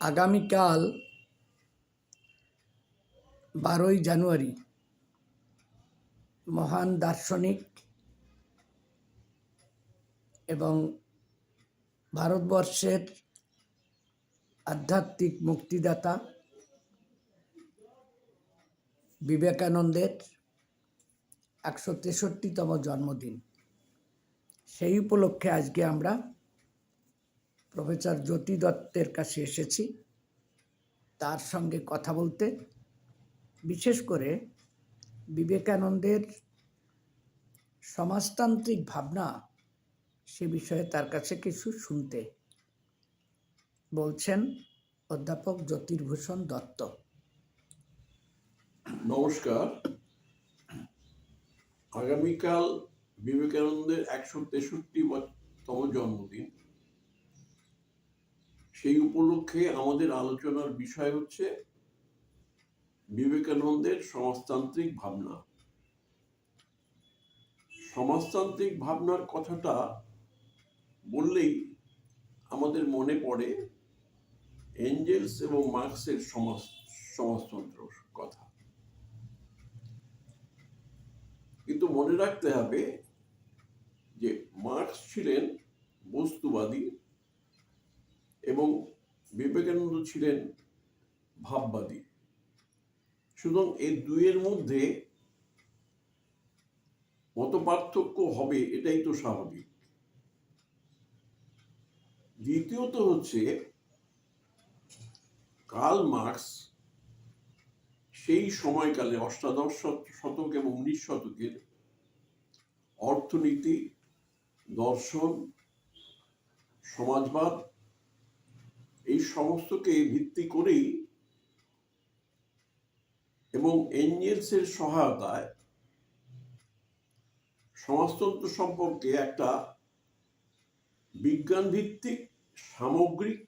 আগামীকাল 12ই জানুয়ারি মহান দার্শনিক এবং ভারতবর্ষের আধ্যাত্মিক মুক্তিদাতা বিবেকানন্দের 163তম জন্মদিন। সেই উপলক্ষে আজকে আমরা প্রফেসর জ্যোতি দত্তের কাছে এসেছি তার সঙ্গে কথা বলতে, বিশেষ করে বিবেকানন্দের সমাজতান্ত্রিক ভাবনা সে বিষয়ে তার কাছে কিছু শুনতে। বলছেন অধ্যাপক জ্যোতির্ভূষণ দত্ত। নমস্কার। আগামীকাল বিবেকানন্দের 163তম জন্মদিন। সেই উপলক্ষে আমাদের আলোচনার বিষয় হচ্ছে বিবেকানন্দের সমাজতান্ত্রিক ভাবনা। সমাজতান্ত্রিক ভাবনার কথাটা বললেই আমাদের মনে পড়ে এঞ্জেলস এবং মার্কসের সমাজতন্ত্র কথা। কিন্তু মনে রাখতে হবে যে মার্কস ছিলেন বস্তুবাদী এবং বিবেকানন্দ ছিলেন ভাববাদী। সুতরাং এই দুইয়ের মধ্যে মতপার্থক্য হবে, এটাই তো স্বাভাবিক। দ্বিতীয়ত হচ্ছে কার্ল মার্কস সেই সময়কালে অষ্টাদশ শতক এবং 19 শতকের অর্থনীতি, দর্শন, সমাজবাদ এই সমস্তকে ভিত্তি করেই এবং এঞ্জেলসের সহায়তায় সমাজতন্ত্র সম্পর্কে একটা বিজ্ঞান ভিত্তিক সামগ্রিক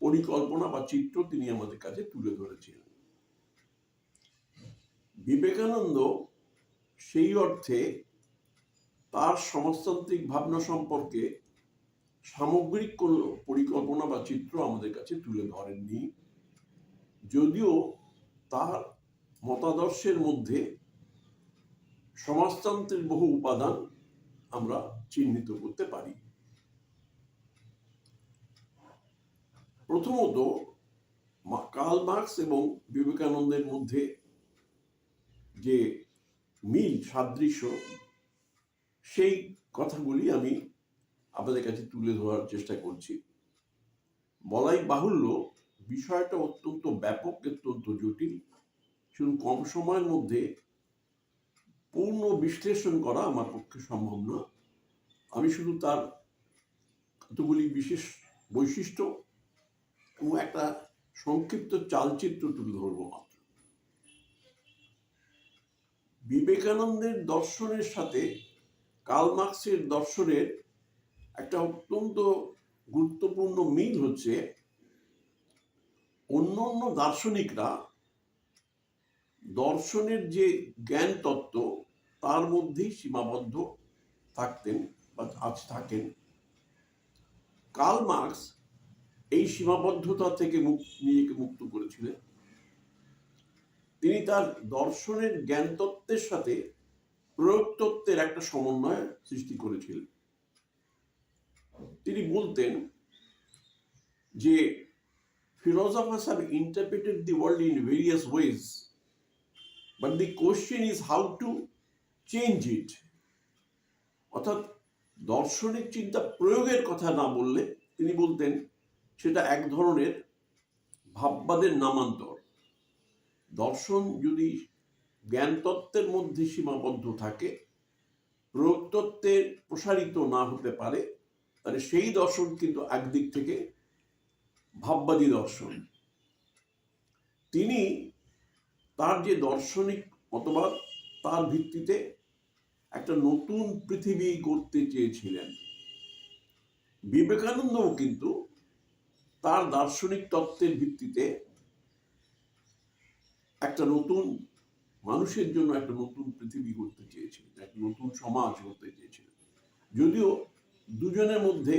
পরিকল্পনা বা চিত্র তিনি আমাদের কাছে তুলে ধরেছিলেন। বিবেকানন্দ সেই অর্থে তার সমাজতান্ত্রিক ভাবনা সম্পর্কে সামগ্রিক কোন পরিকল্পনা বা চিত্র আমাদের কাছে তুলে ধরেননি, যদিও তার মতাদর্শের মধ্যে সমাজতন্ত্রের বহু উপাদান আমরা চিহ্নিত করতে পারি। প্রথমত, কার্ল মার্কস এবং বিবেকানন্দের মধ্যে যে মিল সাদৃশ্য, সেই কথাগুলি আমি আপনাদের কাছে তুলে ধরার চেষ্টা করছি। বলাই বাহুল্য, বিষয়টা অত্যন্ত ব্যাপক, অত্যন্ত জটিল। শুধু কম সময়ের মধ্যে পূর্ণ বিশ্লেষণ করা আমার পক্ষে সম্ভব না। আমি শুধু তার কতগুলি বিশেষ বৈশিষ্ট্য এবং একটা সংক্ষিপ্ত চালচিত্র তুলে ধরবো মাত্র। বিবেকানন্দের দর্শনের সাথে কার্ল মার্কসের দর্শনের একটা অত্যন্ত গুরুত্বপূর্ণ মিল হচ্ছে, অন্যান্য দার্শনিকরা দর্শনের যে জ্ঞান তত্ত্ব তার মধ্যেই সীমাবদ্ধ থাকতেন বা আজ থাকেন। কার্ল মার্কস এই সীমাবদ্ধতা থেকে নিজেকে মুক্ত করেছিলেন। তিনি তার দর্শনের জ্ঞান তত্ত্বের সাথে প্রয়োগ তত্ত্বের একটা সমন্বয় সৃষ্টি করেছিলেন। তিনি বলতেন যে philosophers have interpreted the world in various ways, but the question is how to change it. অর্থাৎ দর্শনিক চিন্তা প্রয়োগের কথা না বললে তিনি বলতেন সেটা এক ধরনের ভাববাদের নামান্তর। দর্শন যদি জ্ঞান তত্ত্বের মধ্যে সীমাবদ্ধ থাকে, প্রয়োগ তত্ত্বের প্রসারিত না হতে পারে, তাহলে সেই দর্শন কিন্তু একদিক থেকে ভাববাদী দর্শন। তিনি তার যে দার্শনিক মতবাদ তার ভিত্তিতে একটা নতুন পৃথিবী গড়তে চেয়েছিলেন। বিবেকানন্দও কিন্তু তার দার্শনিক তত্ত্বের ভিত্তিতে একটা নতুন মানুষের জন্য একটা নতুন পৃথিবী গড়তে চেয়েছিলেন, একটা নতুন সমাজ গড়তে চেয়েছিলেন। যদিও দুজনের মধ্যে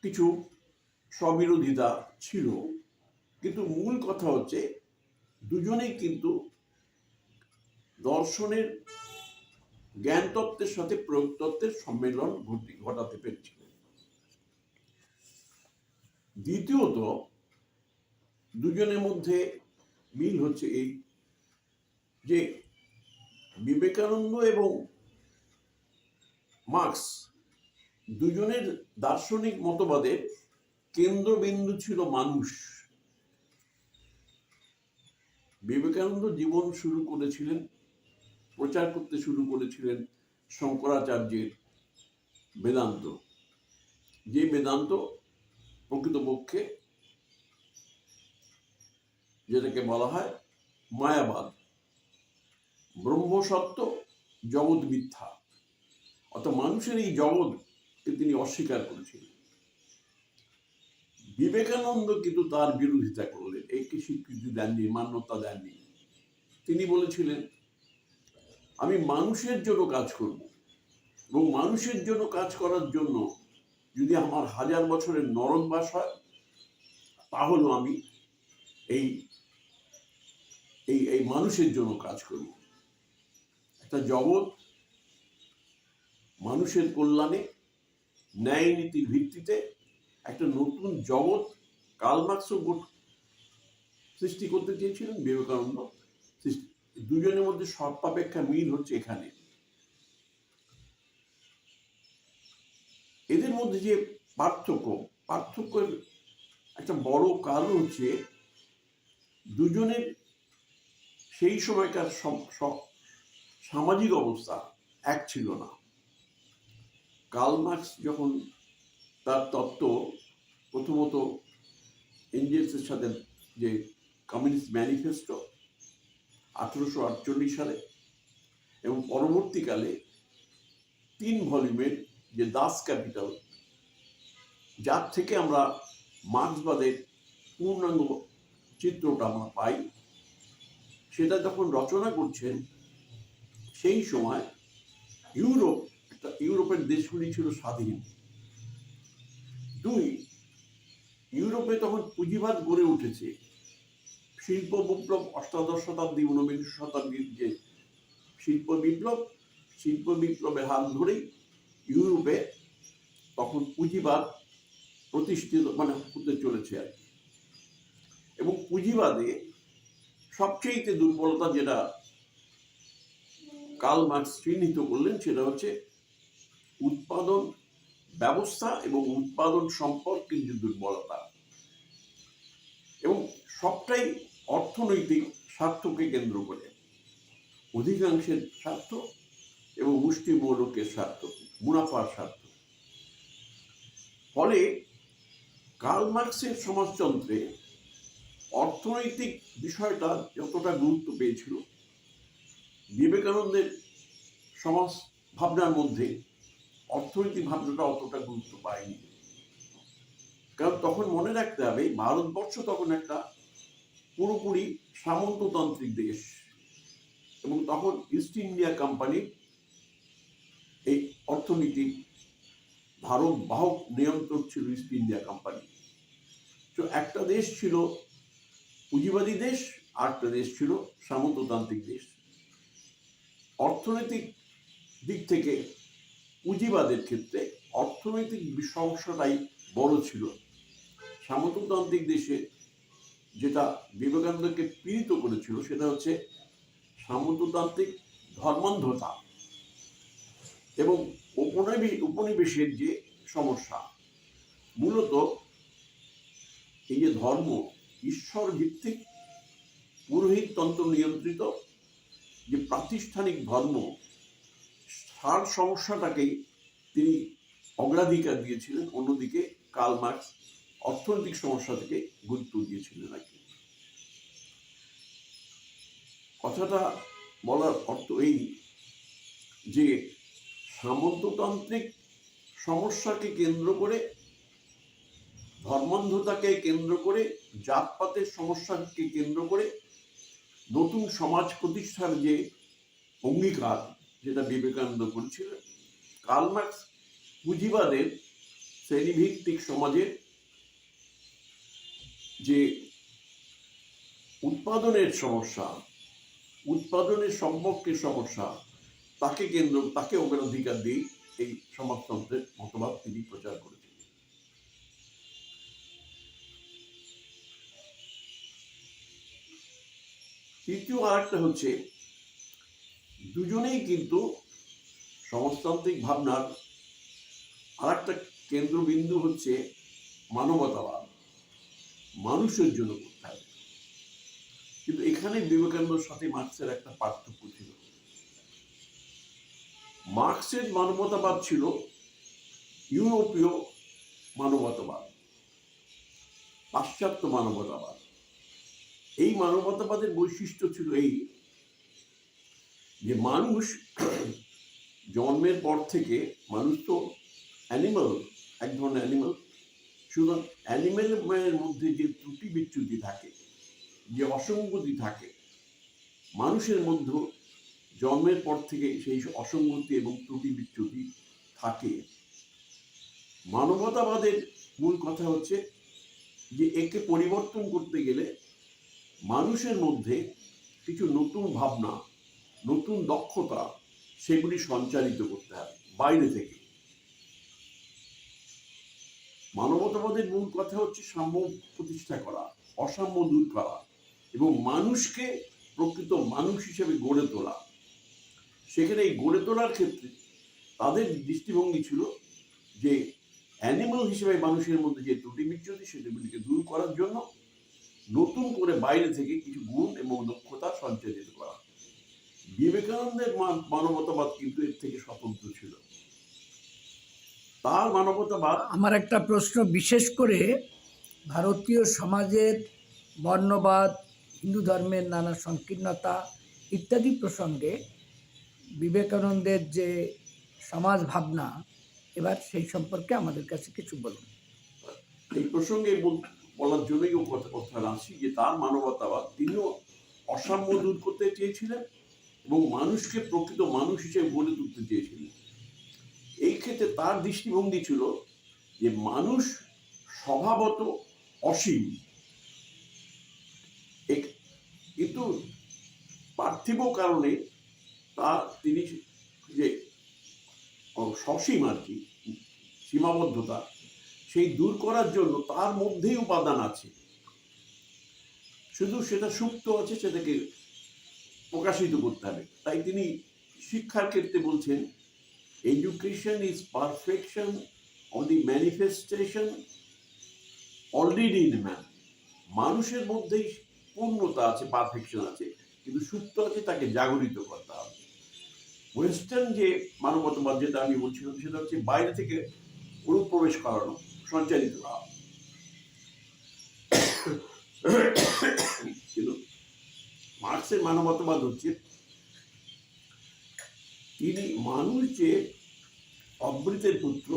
কিছু স্ববিরোধিতা ছিল, কিন্তু মূল কথা হচ্ছে দুজনেই কিন্তু দর্শনের জ্ঞান তত্ত্বের সাথে প্রয়োগ তত্ত্বের সম্মেলন ঘটাতে পেরেছিলেন। দ্বিতীয়ত, দুজনের মধ্যে মিল হচ্ছে এই যে বিবেকানন্দ এবং মার্কস দুজনের দার্শনিক মতবাদের কেন্দ্রবিন্দু ছিল মানুষ। বিবেকানন্দ জীবন শুরু করেছিলেন, প্রচার করতে শুরু করেছিলেন শঙ্করাচার্যের বেদান্ত, যে বেদান্ত প্রকৃতপক্ষে যেটাকে বলা হয় মায়াবাদ, ব্রহ্মসত্য, জগৎ মিথ্যা, অর্থাৎ মানুষের এই জগৎকে তিনি অস্বীকার করেছিলেন। বিবেকানন্দ কিন্তু তার বিরোধিতা করলেন, একে স্বীকৃতি দেননি, মান্যতা দেননি। তিনি বলেছিলেন, আমি মানুষের জন্য কাজ করব, এবং মানুষের জন্য কাজ করার জন্য যদি আমার 1000 বছরের নরকবাস হয়, তাহলে আমি এই এই এই মানুষের জন্য কাজ করব। একটা জগৎ মানুষের কল্যাণে ন্যায় নীতির ভিত্তিতে একটা নতুন জগৎ কার্ল মার্কসও সৃষ্টি করতে চেয়েছিলেন, বিবেকানন্দ দুজনের মধ্যে সর্বাপেক্ষা মিল হচ্ছে এখানে। এদের মধ্যে যে পার্থক্যের একটা বড় কারণ হচ্ছে দুজনের সেই সময়কার সামাজিক অবস্থা এক ছিল না। কার্ল মার্কস যখন তার তত্ত্ব প্রথমত এঙ্গেলসের সাথে, যে কমিউনিস্ট ম্যানিফেস্টো 1848 সালে, এবং পরবর্তীকালে 3 ভলিউমের যে দাস ক্যাপিটাল, যার থেকে আমরা মার্ক্সবাদের পূর্ণাঙ্গ চিত্রটা আমরা পাই, সেটা যখন রচনা করছেন সেই সময় ইউরোপের দেশগুলি ছিল স্বাধীন। 2, ইউরোপে তখন পুঁজিবাদ গড়ে উঠেছে। শিল্প বিপ্লব 18 শতাব্দী 19 শতাব্দীর যে শিল্প বিপ্লবের হাত ধরেই ইউরোপে তখন পুঁজিবাদ প্রতিষ্ঠিত হতে চলেছে আর কি। এবং পুঁজিবাদে সবচেয়ে দুর্বলতা যেটা কার্ল মার্কস চিহ্নিত করলেন, সেটা হচ্ছে উৎপাদন ব্যবস্থা এবং উৎপাদন সম্পর্কের যে দুর্বলতা, এবং সবটাই অর্থনৈতিক স্বার্থকে কেন্দ্র করে, অধিকাংশের স্বার্থ এবং মুষ্টিমেয় স্বার্থ, মুনাফার স্বার্থ। ফলে কার্ল মার্কসের সমাজতন্ত্রে অর্থনৈতিক বিষয়টা যতটা গুরুত্ব পেয়েছিল, বিবেকানন্দের সমাজ ভাবনার মধ্যে অর্থনৈতিক ভাবনাটা অতটা গুরুত্ব পায়নি। কারণ তখন মনে রাখতে হবে, ভারতবর্ষ তখন একটা পুরোপুরি সামন্ততান্ত্রিক দেশ, এবং তখন ইস্ট ইন্ডিয়া কোম্পানির এই অর্থনীতি ভারত বাহক নিয়ন্ত্রক ছিল ইস্ট ইন্ডিয়া কোম্পানি। তো একটা দেশ ছিল পুঁজিবাদী দেশ, আর একটা দেশ ছিল সামন্ততান্ত্রিক দেশ। অর্থনৈতিক দিক থেকে পুঁজিবাদের ক্ষেত্রে অর্থনৈতিক সমস্যাটাই বড় ছিল। সামন্ততান্ত্রিক দেশে যেটা বিবেকানন্দকে পীড়িত করেছিল, সেটা হচ্ছে সামন্ততান্ত্রিক ধর্মান্ধতা এবং উপনিবেশের যে সমস্যা। মূলত এই যে ধর্ম ঈশ্বর ভিত্তিক পুরোহিততন্ত্র নিয়ন্ত্রিত যে প্রাতিষ্ঠানিক ধর্ম, তার সমস্যাটাকেই তিনি অগ্রাধিকার দিয়েছিলেন। অন্যদিকে কার্ল মার্কস অর্থনৈতিক সমস্যা থেকে গুরুত্ব দিয়েছিলেন আর কি। কথাটা বলার অর্থ এই যে সামন্ততান্ত্রিক সমস্যাকে কেন্দ্র করে, ধর্মান্ধতাকে কেন্দ্র করে, জাতপাতের সমস্যাকে কেন্দ্র করে নতুন সমাজ প্রতিষ্ঠার যে অঙ্গীকার যেটা বিবেকানন্দ করেছিলেন, কার্ল মার্কস পুঁজিবাদের শ্রেণীভিত্তিক সমাজের যে উৎপাদনের সমস্যা, উৎপাদনের সম্পর্কের সমস্যা, তাকে অগ্রাধিকার দিয়ে এই সমাজতন্ত্রের মতবাদ তিনি প্রচার করেছেন। তৃতীয় আরেকটা হচ্ছে, দুজনেই কিন্তু সমাজতান্ত্রিক ভাবনার আরেকটা কেন্দ্রবিন্দু হচ্ছে মানবতাবাদ, মানুষের জন্য করতে হবে। কিন্তু এখানে বিবেকানন্দের সাথে মার্ক্সের একটা পার্থক্য ছিল। মার্ক্সের মানবতাবাদ ছিল ইউরোপীয় মানবতাবাদ, পাশ্চাত্য মানবতাবাদ। এই মানবতাবাদের বৈশিষ্ট্য ছিল এই যে মানুষ জন্মের পর থেকে, মানুষ তো অ্যানিমাল, এক ধরনের অ্যানিমাল, সুতরাং অ্যানিমেলের মধ্যে যে ত্রুটি বিচ্যুতি থাকে, যে অসঙ্গতি থাকে, মানুষের মধ্যে জন্মের পর থেকে সেই অসঙ্গতি এবং ত্রুটি বিচ্যুতি থাকে। মানবতাবাদের মূল কথা হচ্ছে যে একে পরিবর্তন করতে গেলে মানুষের মধ্যে কিছু নতুন ভাবনা, নতুন দক্ষতা, সেগুলি সঞ্চারিত করতে হবে বাইরে থেকে। মানবতাবাদের মূল কথা হচ্ছে সাম্য প্রতিষ্ঠা করা, অসাম্য দূর করা এবং মানুষকে প্রকৃত মানুষ হিসেবে গড়ে তোলা। সেখানে এই গড়ে তোলার ক্ষেত্রে তাদের দৃষ্টিভঙ্গি ছিল যে অ্যানিমাল হিসেবে মানুষের মধ্যে যে ত্রুটি বিচ্যুতি, সেগুলিকে দূর করার জন্য নতুন করে বাইরে থেকে কিছু গুণ এবং দক্ষতা সঞ্চারিত করা। বিবেকানন্দের মানবতাবাদ কিন্তু এর থেকে স্বতন্ত্র ছিল। তার মানবতাবাদ, আমার একটা প্রশ্ন, বিশেষ করে ভারতীয় সমাজের বর্ণবাদ, হিন্দু ধর্মের নানা সংকীর্ণতা ইত্যাদি প্রসঙ্গে বিবেকানন্দের যে সমাজ ভাবনা, এবার সেই সম্পর্কে আমাদের কাছে কিছু বলুন। এই প্রসঙ্গে বলার জন্যই কথা রাখছি যে তার মানবতাবাদ, তিনিও অসাম্য দূর করতে চেয়েছিলেন এবং মানুষকে প্রকৃত মানুষ হিসেবে গড়ে তুলতে চেয়েছিলেন। এই ক্ষেত্রে তার দৃষ্টিভঙ্গি ছিল যে মানুষ স্বভাবত অসীম, কিন্তু পার্থিব কারণে তিনি যে সসীম আর কি সীমাবদ্ধতা, সেই দূর করার জন্য তার মধ্যেই উপাদান আছে, শুধু সেটা সুপ্ত আছে, সেটাকে প্রকাশিত করতে হবে। তাই তিনি শিক্ষার ক্ষেত্রে বলছেন, education is perfection of the manifestation already in man. মানুষের মধ্যেই পূর্ণতা আছে, পারফেকশন আছে, কিন্তু সুপ্ত আছে, তাকে জাগরিত করতে হবে। ওয়েস্টার্ন যে মানবতাবাদ যেটা আমি বলছিলাম, সেটা হচ্ছে বাইরে থেকে অনুপ্রবেশ করানো, সঞ্চারিত করা। কিন্তু মার্ক্সের মানবতাবাদ হচ্ছে তিনি মানুষ যে অমৃতের পুত্র,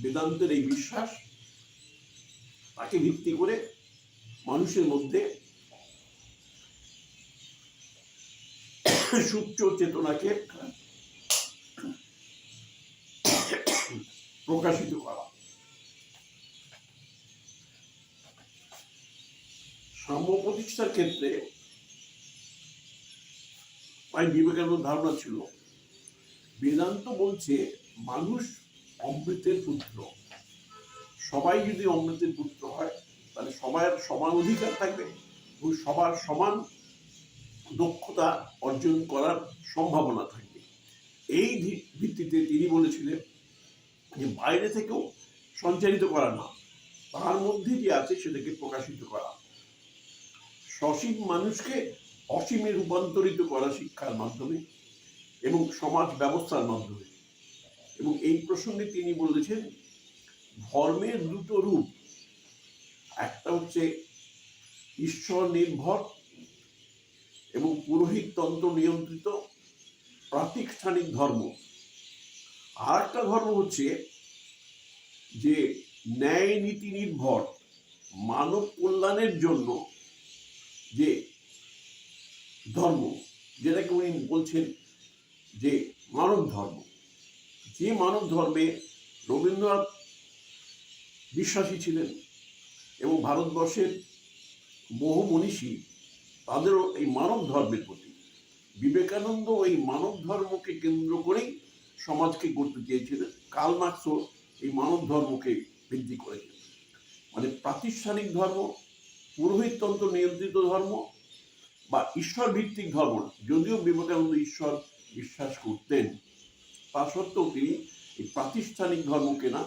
বেদান্তের এই বিশ্বাস, তাকে ভিত্তি করে মানুষের মধ্যে সুপ্ত চেতনাকে প্রকাশিত করা। সাম্য প্রতিষ্ঠার ক্ষেত্রে বিবেকানন্দ ধারণা ছিল, বেদান্ত বলছে মানুষ অমৃতের পুত্র, সবাই যদি অমৃতের পুত্র হয় তাহলে সবার সমান অধিকার থাকবে এবং সবার সমান দক্ষতা অর্জন করার সম্ভাবনা থাকবে। এই ভিত্তিতে তিনি বলেছিলেন যে বাইরে থেকেও সঞ্চারিত করা না, তার মধ্যে যে আছে সেটাকে প্রকাশিত করা, সসীম মানুষকে অসীমে রূপান্তরিত করা শিক্ষার মাধ্যমে এবং সমাজ ব্যবস্থার মাধ্যমে। এবং এই প্রসঙ্গে তিনি বলেছেন, ধর্মের দুটো রূপ, একটা হচ্ছে ঈশ্বর নির্ভর এবং পুরোহিততন্ত্র নিয়ন্ত্রিত প্রাতিষ্ঠানিক ধর্ম, আর একটা ধর্ম হচ্ছে যে ন্যায় নীতি নির্ভর মানব কল্যাণের জন্য যে ধর্ম, যেটাকে উনি বলছেন যে মানব ধর্ম। যে মানব ধর্মে রবীন্দ্রনাথ বিশ্বাসী ছিলেন এবং ভারতবর্ষের বহু মনীষী তাদেরও এই মানব ধর্মের প্রতি, বিবেকানন্দ এই মানব ধর্মকে কেন্দ্র করেই সমাজকে গড়তে চেয়েছিলেন। কার্ল মার্কসও এই মানব ধর্মকে বৃদ্ধি করেছিলেন। মানে প্রাতিষ্ঠানিক ধর্ম, পুরোহিততন্ত্র নিয়ন্ত্রিত ধর্ম বা ঈশ্বর ভিত্তিক ধর্ম, যদিও বিবেকানন্দ ঈশ্বর বিশ্বাস করতেন, তা সত্ত্বেও তিনি এই প্রাতিষ্ঠানিক ধর্মকে না,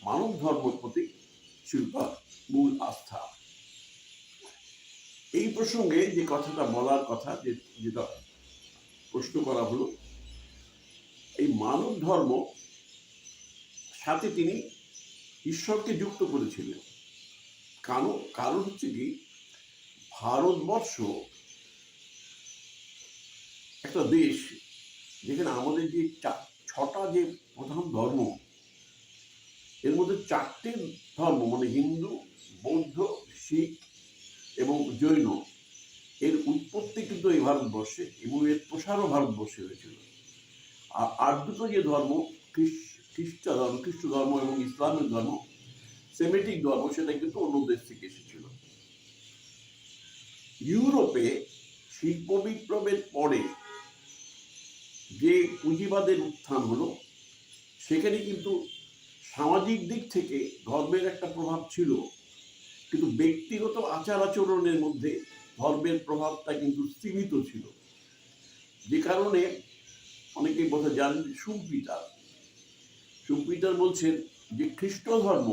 মানব ধর্মের প্রতি ছিল তার মূল আস্থা। এই প্রসঙ্গে যে কথাটা বলার কথা, যেটা প্রশ্ন করা হলো, এই মানব ধর্ম সাথে তিনি ঈশ্বরকে যুক্ত করেছিলেন। কারণ হচ্ছে কি, ভারতবর্ষ একটা দেশ যেখানে আমাদের যে ছটা যে প্রধান ধর্ম, এর মধ্যে চারটে ধর্ম মানে হিন্দু, বৌদ্ধ, শিখ এবং জৈন, এর উৎপত্তি কিন্তু এই ভারতবর্ষে এবং এর প্রসারও ভারতবর্ষে হয়েছিল। আর দুটো যে ধর্ম, খ্রিস্ট ধর্ম এবং ইসলামের ধর্ম, সেমেটিক ধর্ম, সেটা কিন্তু অন্য দেশ থেকে এসেছিল। ইউরোপে শিল্প বিপ্লবের পরে যে পুঁজিবাদের উত্থান হলো, সেখানে কিন্তু সামাজিক দিক থেকে ধর্মের একটা প্রভাব ছিল, কিন্তু ব্যক্তিগত আচার আচরণের মধ্যে ধর্মের প্রভাবটা কিন্তু সীমিত ছিল। যে কারণে অনেকেই বোধ হয় জানেন, সুম্পিটার বলছেন যে খ্রিস্ট ধর্ম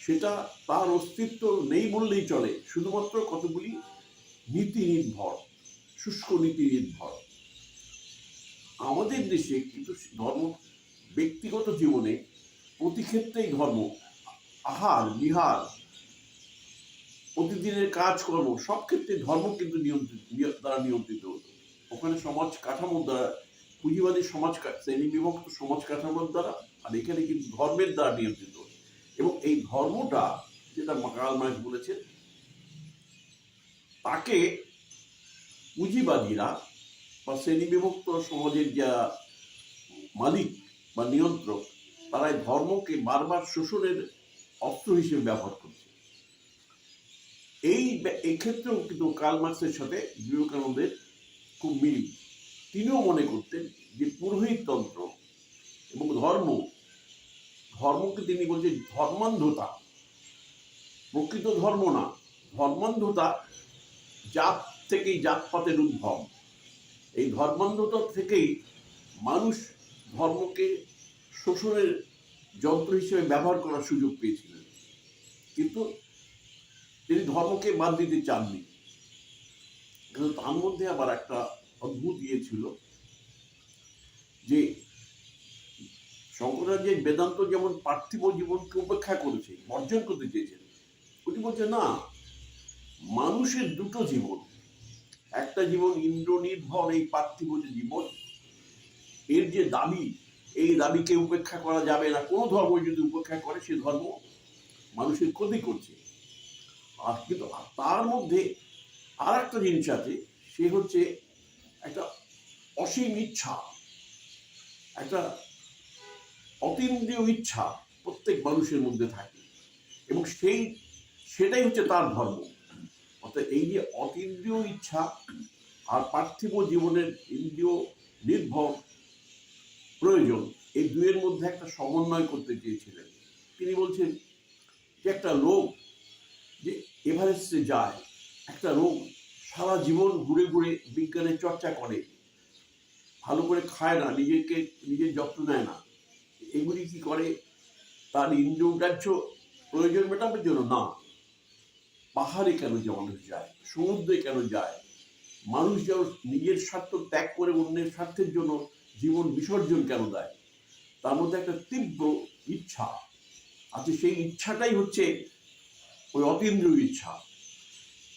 সেটা তার অস্তিত্ব নেই বললেই চলে, শুধুমাত্র কতগুলি নীতি নির্ভর, শুষ্ক নীতি নির্ভর। আমাদের দেশে কিন্তু ধর্ম ব্যক্তিগত জীবনে প্রতি ক্ষেত্রেই ধর্ম, আহার বিহার, প্রতিদিনের কাজকর্ম, সব ক্ষেত্রে ধর্ম কিন্তু নিয়ন্ত্রিত হতো। ওখানে সমাজ কাঠামোর দ্বারা, পুঁজিবাদী সমাজ শ্রেণী বিভক্ত সমাজ কাঠামোর দ্বারা, আর এখানে কিন্তু ধর্মের দ্বারা নিয়ন্ত্রিত। এবং এই ধর্মটা, যেটা কার্ল মার্কস বলেছেন, তাকে পুঁজিবাদীরা বা শ্রেণী বিভক্ত সমাজের যা মালিক বা নিয়ন্ত্রক, তারা এই ধর্মকে বারবার শোষণের অস্ত্র হিসেবে ব্যবহার করছে। এই ক্ষেত্রেও কিন্তু কার্ল মার্কসের সাথে বিবেকানন্দের খুব মিল। তিনিও মনে করতেন যে পুরোহিততন্ত্র এবং ধর্মকে তিনি বলছেন ধর্মান্ধতা, প্রকৃত ধর্ম না, ধর্মান্ধতা জাত থেকেই, জাতপাতের উদ্ভব। এই ধর্মান্ধতা থেকেই মানুষ ধর্মকে শোষণের যন্ত্র হিসেবে ব্যবহার করার সুযোগ পেয়েছিলেন, কিন্তু তিনি ধর্মকে বাদ দিতে চাননি। কিন্তু তার মধ্যে আবার একটা অদ্ভুত ছিল যে শঙ্করাচার্যের বেদান্ত যেমন পার্থিব জীবনকে উপেক্ষা করেছে, বর্জন করতে চেয়েছেন, উনি বলছে না, মানুষের দুটো জীবন, একটা জীবন ইন্দ্র নির্ভর, এই পার্থিব যে জীবন, এর যে দাবি, এই দাবিকে উপেক্ষা করা যাবে না। কোনো ধর্ম যদি উপেক্ষা করে, সে ধর্ম মানুষের ক্ষতি করছে। আর কিন্তু তার মধ্যে আর একটা জিনিস আছে, সে হচ্ছে একটা অসীম ইচ্ছা, একটা অতীন্দ্রিয় ইচ্ছা প্রত্যেক মানুষের মধ্যে থাকে, এবং সেটাই হচ্ছে তার ধর্ম। অর্থাৎ এই যে অতীন্দ্রিয় ইচ্ছা আর পার্থিব জীবনের ইন্দ্রিয় নির্ভর প্রয়োজন, এই দুয়ের মধ্যে একটা সমন্বয় করতে চেয়েছিলেন। তিনি বলছেন যে একটা লোক যে এভারেস্টে যায়, একটা লোক সারা জীবন ঘুরে ঘুরে বিজ্ঞানের চর্চা করে, ভালো করে খায় না, নিজের যত্ন নেয় না, এগুলি কি করে? তার ইন্দ্রিয়গ্রাহ্য প্রয়োজন মেটানোর জন্য না। পাহাড়ে কেন যে মানুষ যায়, সমুদ্রে কেন যায়, মানুষ যেন নিজের স্বার্থ ত্যাগ করে অন্যের স্বার্থের জন্য জীবন বিসর্জন কেন দেয়? তার মধ্যে একটা তীব্র ইচ্ছা আছে, সেই ইচ্ছাটাই হচ্ছে ওই অতীন্দ্রিয় ইচ্ছা।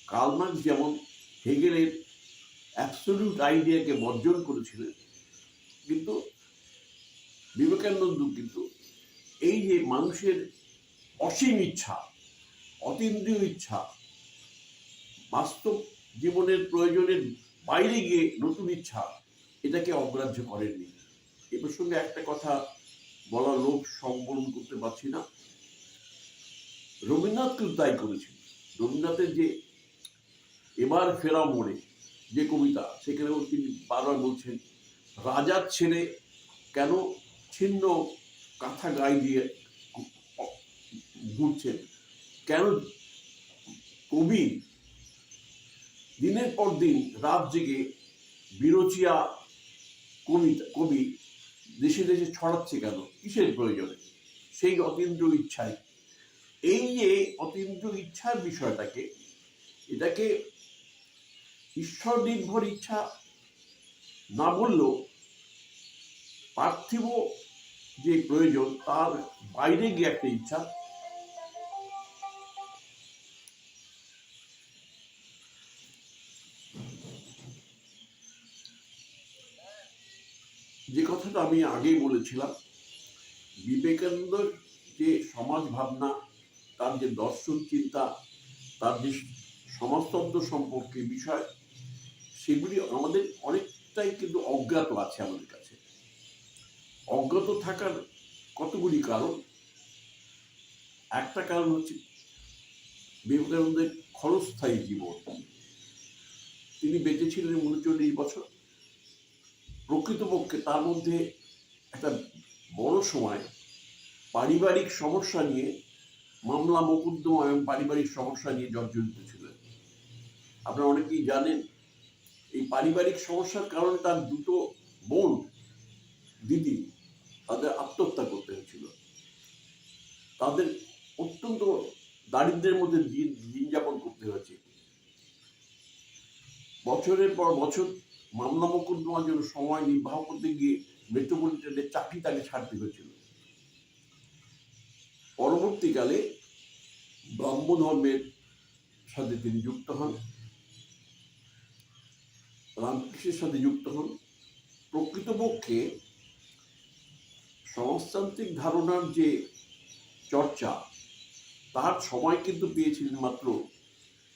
কার্ল মার্কস যেমন হেগেলের অ্যাবসলিউট আইডিয়াকে বর্জন করেছিলেন, কিন্তু বিবেকানন্দ কিন্তু এই যে মানুষের অসীম ইচ্ছা, অতীন্দ্রিয় ইচ্ছা, বাস্তব জীবনের প্রয়োজনের বাইরে গিয়ে নতুন ইচ্ছা, এটাকে অগ্রাহ্য করেননি। এ প্রসঙ্গে একটা কথা বলার লোভ সম্বরণ করতে পারছি না। রবীন্দ্রনাথ কিন্তু তাই করেছেন। রবীন্দ্রনাথের যে এবার ফেরা মোড়ে যে কবিতা, সেখানেও তিনি বারবার বলছেন রাজার ছেলে কেন ছিন্ন কাঁথা গায়ে দিয়ে ঘুরছেন, কেন কবি দিনের পর দিন রাত জেগে বিরচিয়া কবি দেশে দেশে ছড়াচ্ছে কেন, কিসের প্রয়োজনে, সেই অতীন্দ্র ইচ্ছায়। এই যে অতীন্দ্র ইচ্ছার বিষয়টাকে, এটাকে ঈশ্বর নির্ভর ইচ্ছা না বললেও পার্থিব যে প্রয়োজন তার বাইরে গিয়ে একটা ইচ্ছা। যে কথাটা আমি আগেই বলেছিলাম, বিবেকানন্দর যে সমাজ ভাবনা, তার যে দর্শন চিন্তা, তার যে সমাজতন্ত্র সম্পর্কে বিষয়, সেগুলি আমাদের অনেকটাই কিন্তু অজ্ঞাত আছে আমাদের কাছে। অজ্ঞাত থাকার কতগুলি কারণ। একটা কারণ হচ্ছে বিবেকানন্দের ক্ষণস্থায়ী জীবন। তিনি বেঁচে ছিলেন ৩৯ বছর। প্রকৃতপক্ষে তার মধ্যে একটা বড় সময় পারিবারিক সমস্যা নিয়ে, মামলা মোকদ্দমা এবং পারিবারিক সমস্যা নিয়ে জর্জরিত ছিলেন। আপনারা অনেকেই জানেন এই পারিবারিক সমস্যার কারণে তার দুটো বোন, দিদি, তাদের আত্মহত্যা করতে হয়েছিল। তাদের অত্যন্ত দারিদ্র্যের মধ্যে দিন যাপন করতে হয়েছে। বছরের পর বছর মামলা মোকদ্দমার জন্য সময় নির্বাহ করতে গিয়ে মেট্রোপলিটনের চাকরি তাকে ছাড়তে হয়েছিল। পরবর্তীকালে ব্রাহ্ম ধর্মের সাথে তিনি যুক্ত হন, রামকৃষ্ণের সাথে যুক্ত হন। প্রকৃতপক্ষে সমাজতান্ত্রিক ধারণার যে চর্চা, তার সময় কিন্তু পেয়েছিলেন মাত্র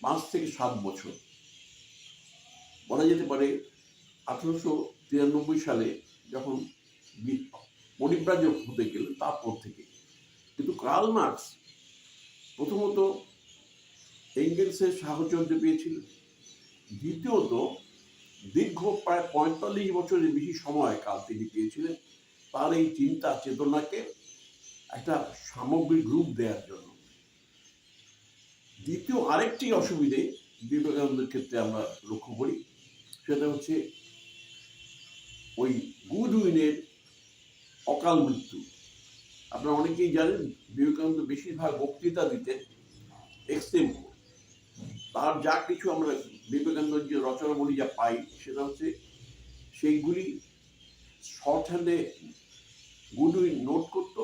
5 থেকে 7 বছর। বলা যেতে পারে 1893 সালে যখন পরিব্রাজক হতে গেলেন তারপর থেকে। কিন্তু কার্ল মার্কস প্রথমত এঙ্গেলসের সাহচর্য পেয়েছিলেন, দ্বিতীয়ত দীর্ঘ প্রায় 45 বছরের বেশি সময়কাল তিনি পেয়েছিলেন তার এই চিন্তা চেতনাকে একটা সামগ্রিক রূপ দেওয়ার জন্য। দ্বিতীয় আরেকটি অসুবিধে বিবেকানন্দের ক্ষেত্রে আমরা লক্ষ্য করি, সেটা হচ্ছে ওই গুডউইনের অকাল মৃত্যু। আপনারা অনেকেই জানেন বিবেকানন্দ বেশিরভাগ বক্তৃতা দিতেন এক্সটেম্পো। তার যা কিছু আমরা বিবেকানন্দের যে রচনাবলী যা পাই, সেটা হচ্ছে সেইগুলি শর্ট হ্যান্ডে গুডউইন নোট করত,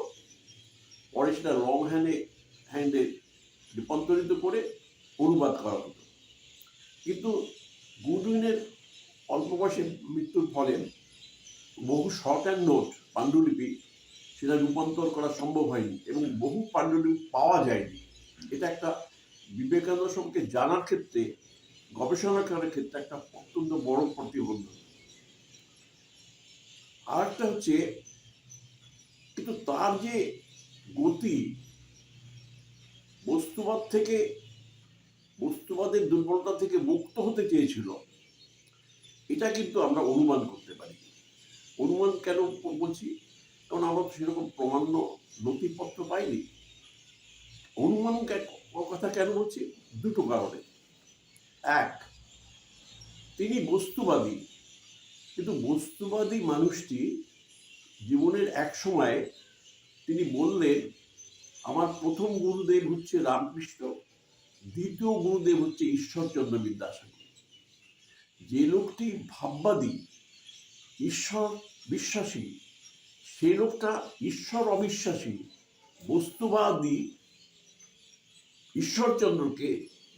পরে সেটা লং হ্যান্ডে রূপান্তরিত করে অনুবাদ করা হতো। কিন্তু গুডউইনের অল্প বয়সে মৃত্যুর ফলে বহু শর্ট হ্যান্ড নোট, পাণ্ডুলিপি, সেটা রূপান্তর করা সম্ভব হয়নি এবং বহু পাণ্ডুলিপি পাওয়া যায়নি। এটা একটা বিবেকানন্দ সম্পর্কে জানার ক্ষেত্রে, গবেষণা করার ক্ষেত্রে একটা অত্যন্ত বড় প্রতিবন্ধক। আর একটা হচ্ছে, কিন্তু তার যে গতি, বস্তুবাদের দুর্বলতা থেকে মুক্ত হতে চেয়েছিল, এটা কিন্তু আমরা অনুমান করতে পারি। অনুমান কেন বলছি? কারণ আমরা সেরকম প্রমাণ্য নথিপত্র পাইনি। অনুমান কথা কেন বলছি? দুটো কারণে। এক, তিনি বস্তুবাদী, কিন্তু বস্তুবাদী মানুষটি জীবনের এক সময়ে তিনি বললেন, আমার প্রথম গুরুদেব হচ্ছে রামকৃষ্ণ, দ্বিতীয় গুরুদেব হচ্ছে ঈশ্বরচন্দ্র বিদ্যাসাগর। যে লোকটি ভাববাদী, ঈশ্বর বিশ্বাসী, সে লোকটা ঈশ্বর অবিশ্বাসী, বস্তুবাদী ঈশ্বরচন্দ্রকে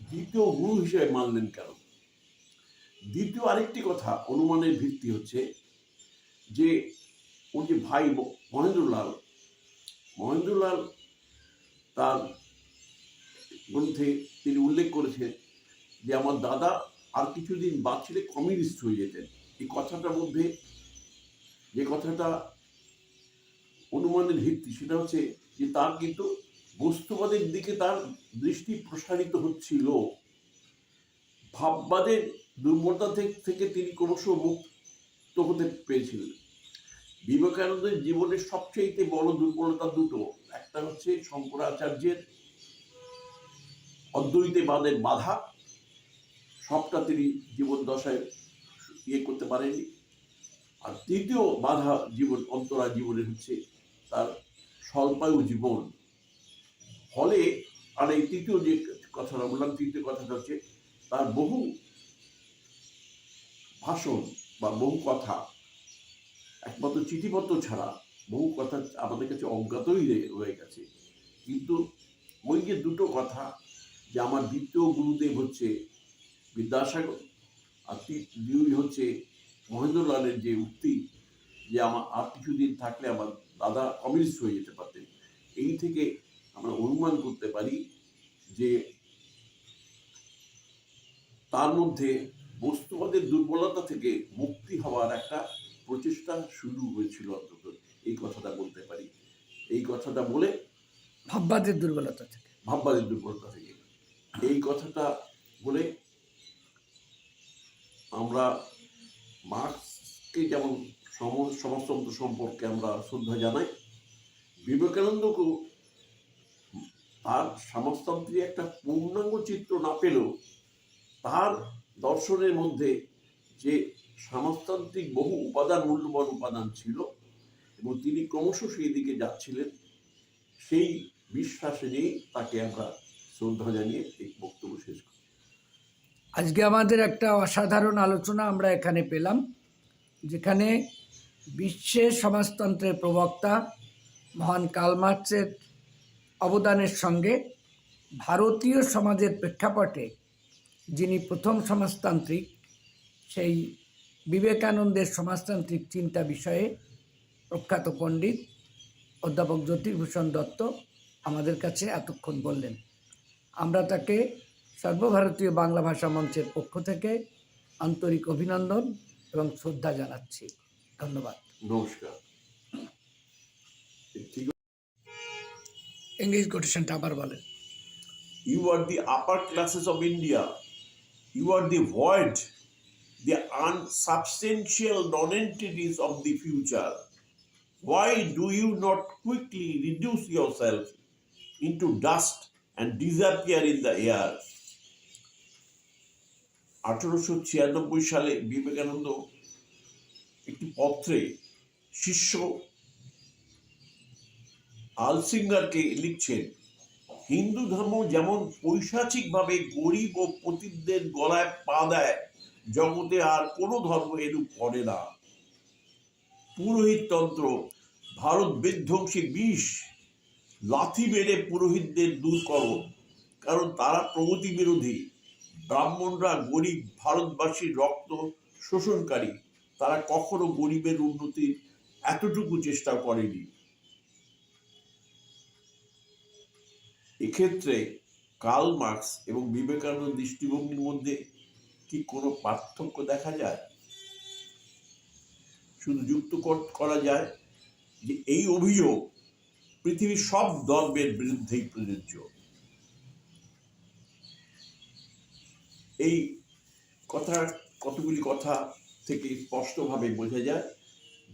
দ্বিতীয় গুরু হিসেবে মানলেন কেন? দ্বিতীয় আরেকটি কথা অনুমানের ভিত্তি হচ্ছে যে ওর যে ভাই মহেন্দ্রলাল তার গ্রন্থে তিনি উল্লেখ করেছেন যে আমার দাদা আর কিছুদিন বাঁচলে কমিউনিস্ট হয়ে যেতেন। এই কথাটার মধ্যে যে কথাটা অনুমানের ভিত্তি, সেটা হচ্ছে যে তার কিন্তু বস্তুবাদের দিকে তার দৃষ্টি প্রসারিত হচ্ছিল। ভাববাদের দুর্বলতা থেকে তিনি ক্রমশ মুক্ত হতে পেরেছিলেন। বিবেকানন্দের জীবনের সবচেয়ে বড় দুর্বলতা দুটো, একটা হচ্ছে শঙ্করাচার্যের অদ্বৈতবাদের বাধা, সবটা তিনি জীবন দশায় করতে পারেননি। আর তৃতীয় বাধা অন্তরা জীবনে হচ্ছে তার স্বল্পায়ু জীবন। ফলে আর এই তৃতীয় যে কথাটা বললাম, তৃতীয় কথাটা হচ্ছে তার বহু ভাষণ বা বহু কথা, একমাত্র চিঠিপত্র ছাড়া বহু কথা আমাদের কাছে অজ্ঞাতই রয়ে গেছে। কিন্তু ওই যে দুটো কথা, যে আমার দ্বিতীয় গুরুদেব হচ্ছে বিদ্যাসাগর, আর দুই হচ্ছে মহেন্দ্রলালের যে উক্তি যে আমার আর কিছুদিন থাকলে আমার দাদা কমিউনিস্ট হয়ে যেতে পারতেন, এই থেকে আমরা অনুমান করতে পারি যে তার মধ্যে বস্তুবাদের দুর্বলতা থেকে মুক্তি হওয়ার একটা প্রচেষ্টা শুরু হয়েছিল, অন্তত এই কথাটা বলতে পারি। এই কথাটা বলে ভাববাদের দুর্বলতা থেকে এই কথাটা বলে আমরা মার্ক্সকে যেমন সমাজতন্ত্র সম্পর্কে আমরা শ্রদ্ধা জানাই, বিবেকানন্দকেও তার সমাজতন্ত্রের একটা পূর্ণাঙ্গ চিত্র না পেলেও তার দর্শনের মধ্যে যে সমাজতান্ত্রিক বহু মূল্যবান উপাদান ছিল এবং তিনি ক্রমশ সেই দিকে যাচ্ছিলেন, সেই বিশ্বাসে নিয়েই তাকে আমরা শ্রদ্ধা জানিয়ে এই বক্তব্য শেষ করি। আজকে আমাদের একটা অসাধারণ আলোচনা আমরা এখানে পেলাম, যেখানে বিশ্বের সমাজতন্ত্রের প্রবক্তা মহান কার্ল মার্ক্সের অবদানের সঙ্গে ভারতীয় সমাজের প্রেক্ষাপটে যিনি প্রথম সমাজতান্ত্রিক, সেই বিবেকানন্দের সমাজতান্ত্রিক চিন্তা বিষয়ে প্রখ্যাত পণ্ডিত অধ্যাপক জ্যোতির্ভূষণ দত্ত আমাদের কাছে এতক্ষণ বললেন। আমরা তাকে সর্বভারতীয় বাংলা ভাষা মঞ্চের পক্ষ থেকে আন্তরিক অভিনন্দন এবং শ্রদ্ধা জানাচ্ছি। ধন্যবাদ। নমস্কার। ইংলিশ কোটেশনটা আবার বলেন। You are the upper classes of India. You are the void, the unsubstantial non-entities of the future. Why do you not quickly reduce yourself into dust and disappear in the air? 1896 সালে বিবেকানন্দ একটি পত্রে শিষ্য আলসিঙ্গারকে লিখছেন, হিন্দু ধর্ম যেমন পৈশাচিকভাবে গরিব ও পতিতদের গলায় পা দেয়, জগতে আর কোনো ধর্ম এরূপ করে না। পুরোহিততন্ত্র ভারত বিধ্বংসী বিষ, লাথি মেরে পুরোহিতদের দূর করো, কারণ তারা প্রগতি বিরোধী। ব্রাহ্মণরা গরিব ভারতবাসীর রক্ত শোষণকারী, তারা কখনো গরিবের উন্নতির এতটুকু চেষ্টা করেনি। এক্ষেত্রে কার্ল মার্ক্স এবং বিবেকানন্দ দৃষ্টিভঙ্গির মধ্যে কি কোনো পার্থক্য দেখা যায়? শুধু যুক্ত করা যায় যে এই অভিযোগ পৃথিবীর সব ধর্মের বিরুদ্ধেই প্রযোজ্য। এই কতগুলি কথা থেকে স্পষ্টভাবে বোঝা যায়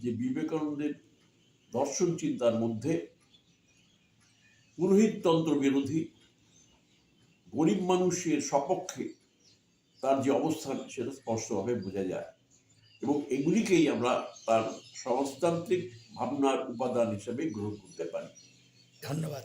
যে বিবেকানন্দের দর্শন চিন্তার মধ্যে পুরোহিততন্ত্র বিরোধী, গরিব মানুষের সপক্ষে তার যে অবস্থান সেটা স্পষ্টভাবে বোঝা যায়, এবং এগুলিকেই আমরা তার সমাজতান্ত্রিক ভাবনার উপাদান হিসেবে গ্রহণ করতে পারি। ধন্যবাদ।